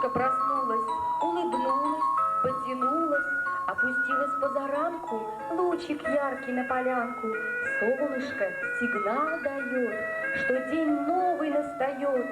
Солнышко проснулось, улыбнулось, потянулось, опустилось позаранку, лучик яркий на полянку. Солнышко сигнал дает, что день новый настает.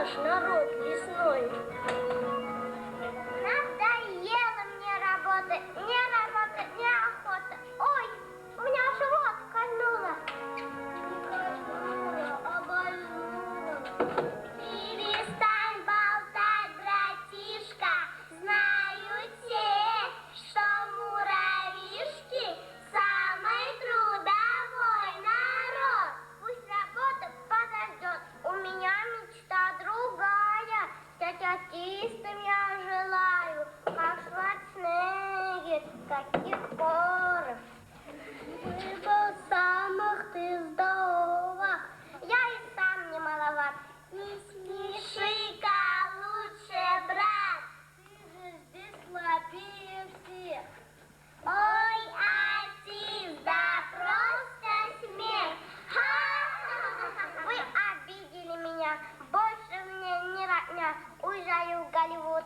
наш народ лесной. Надоело мне работать, неохота. Ой, у меня живот кольнуло. Перестань болтать, братишка. Знают все, что муравьишки самый трудовой народ. Пусть работа подождет, у меня мечта другая. Стать артистом я желаю, как Шварценеггер, каких пор. Вы был самых ты здорова, я и сам не маловат. Не смеши-ка лучше, брат, ты же здесь слабее всех. Ой, артист, да просто смех. Ха-ха-ха. Вы обидели меня, больше мне не родня, уезжаю в Голливуд.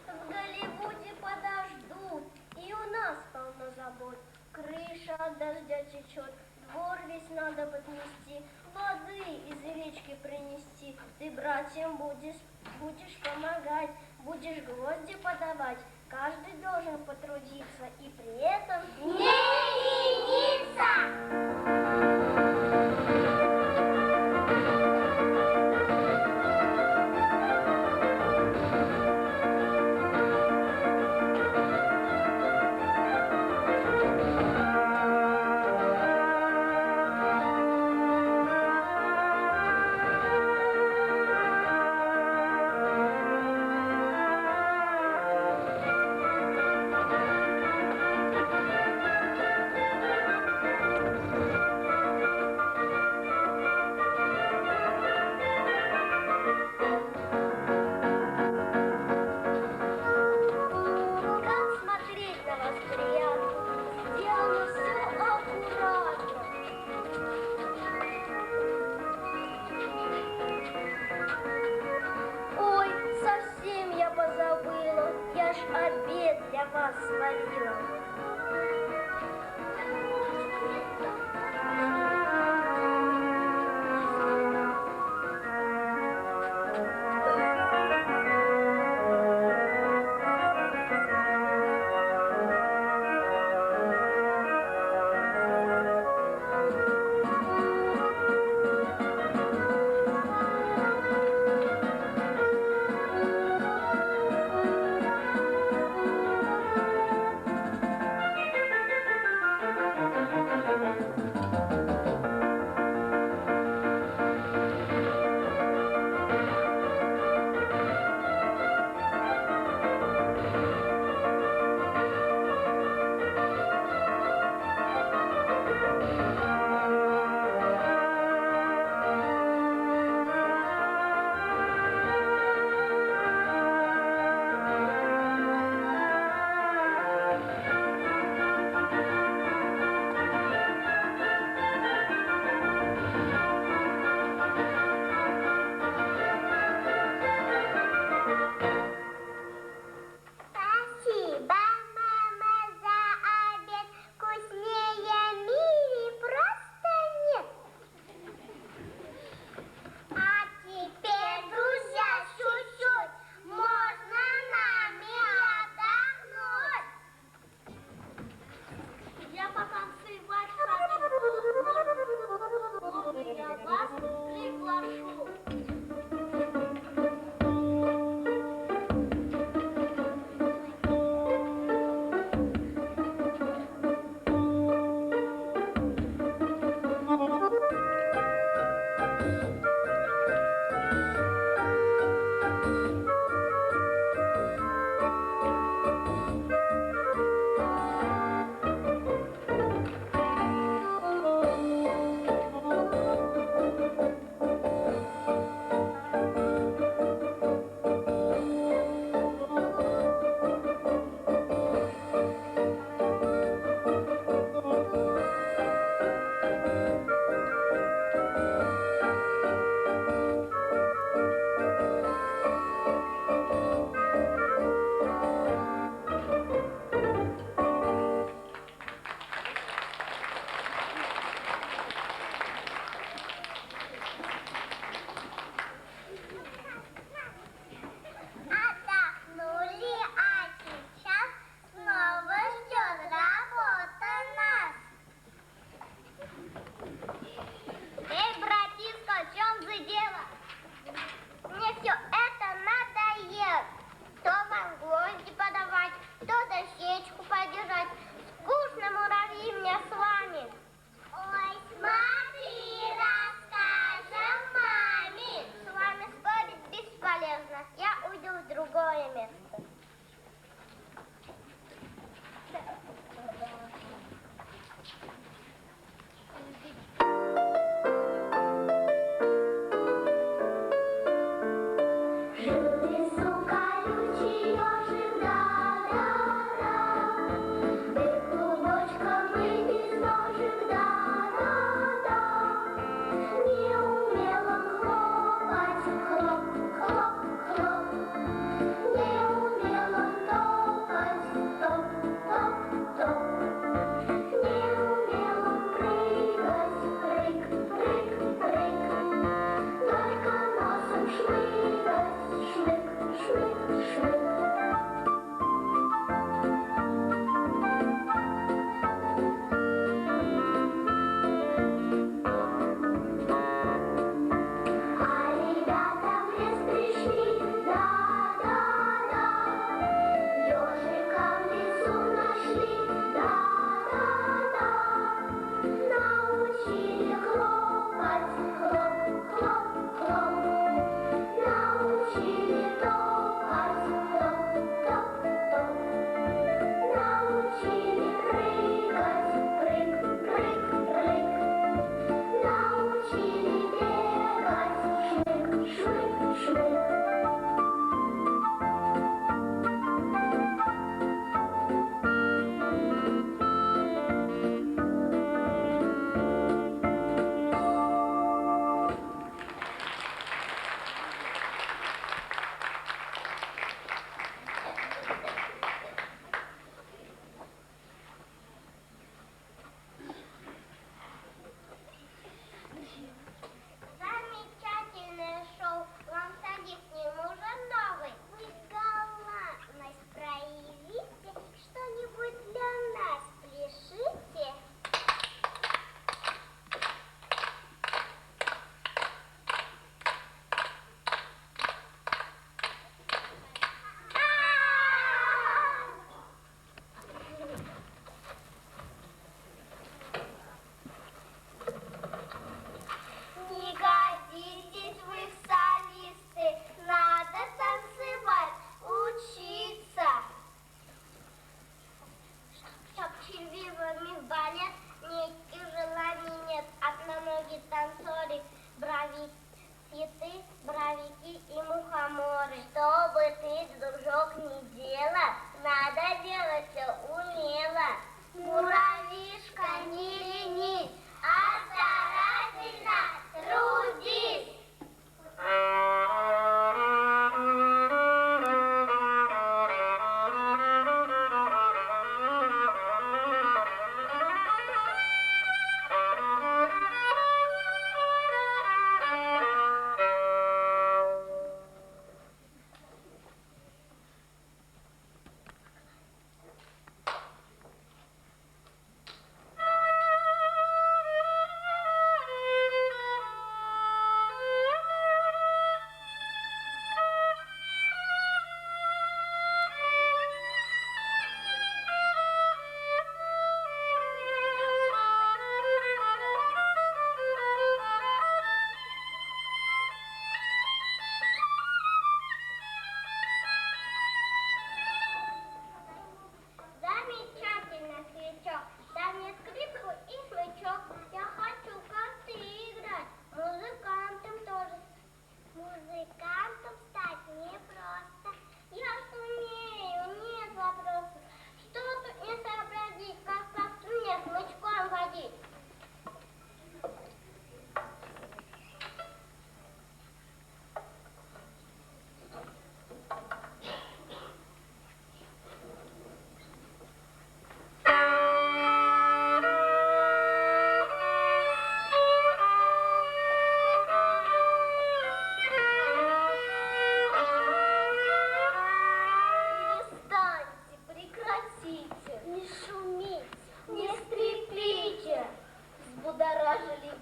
В Голливуде подождут, и у нас полно забот. Крыша от дождя течет, двор весь надо подмести, воды из речки принести. Ты братьям будешь помогать, будешь гвозди подавать. Каждый должен потрудиться и при этом Не лениться!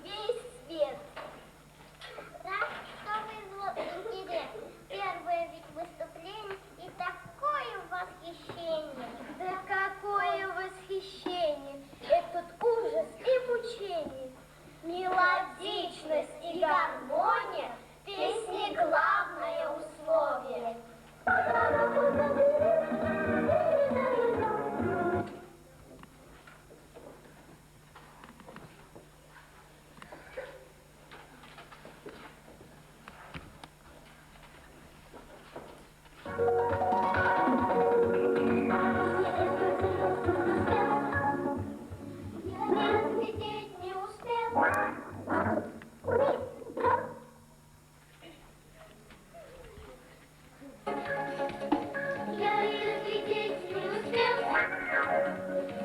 весь свет. Рад, что вы вот интерес. Первое ведь выступление и такое восхищение. Да какое восхищение! Этот ужас и мучение. Мелодичность и гармония — песни главное условие. Разглядеть не успел. Я и разглядеть не успел.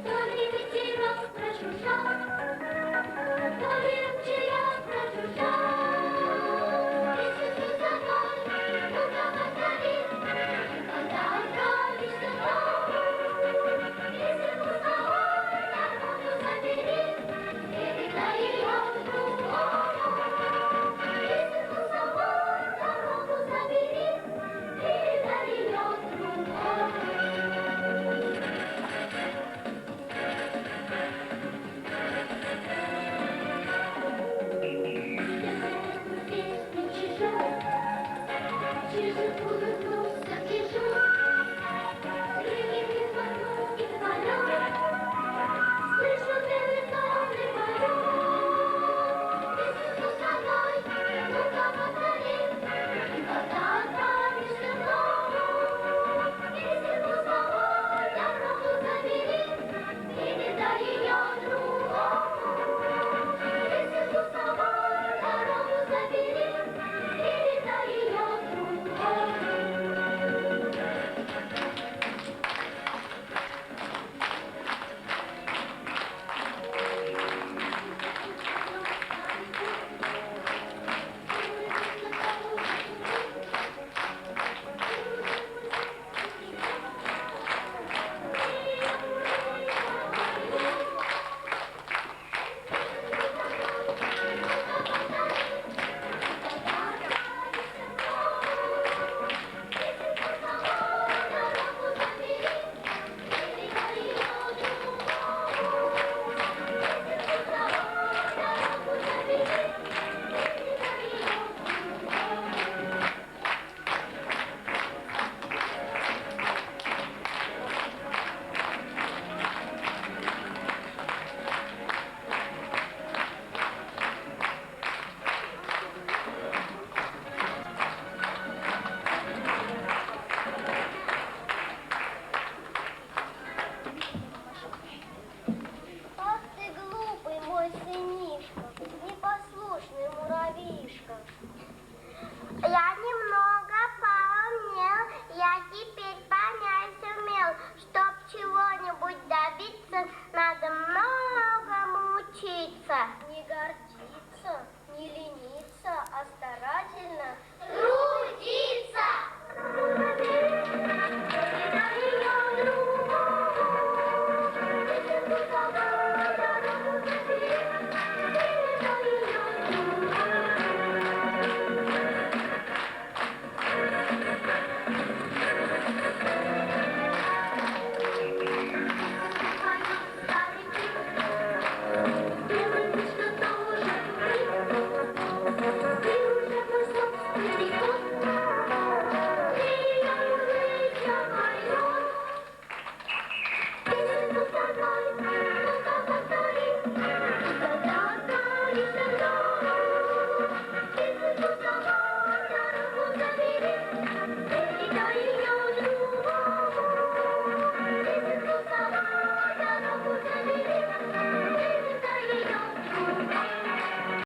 То ли ветерок прошуршал, то ли ручеек прожужжал. Песенку за мной, ну-ка повтори, когда отправишься домой. Песенку с собой дорогу забери, передай ее другому. Песенку с собой дорогу забери, передай ее другому. Передай ее другому. Песенку с собой дорогу забери, передай ее другому. Ах ты глупый мой сынишка, непослушный муравьишка. Я немного поумнел, я теперь понять сумел, чтоб чего-нибудь добиться, надо многому учиться. Не гордиться, не лениться.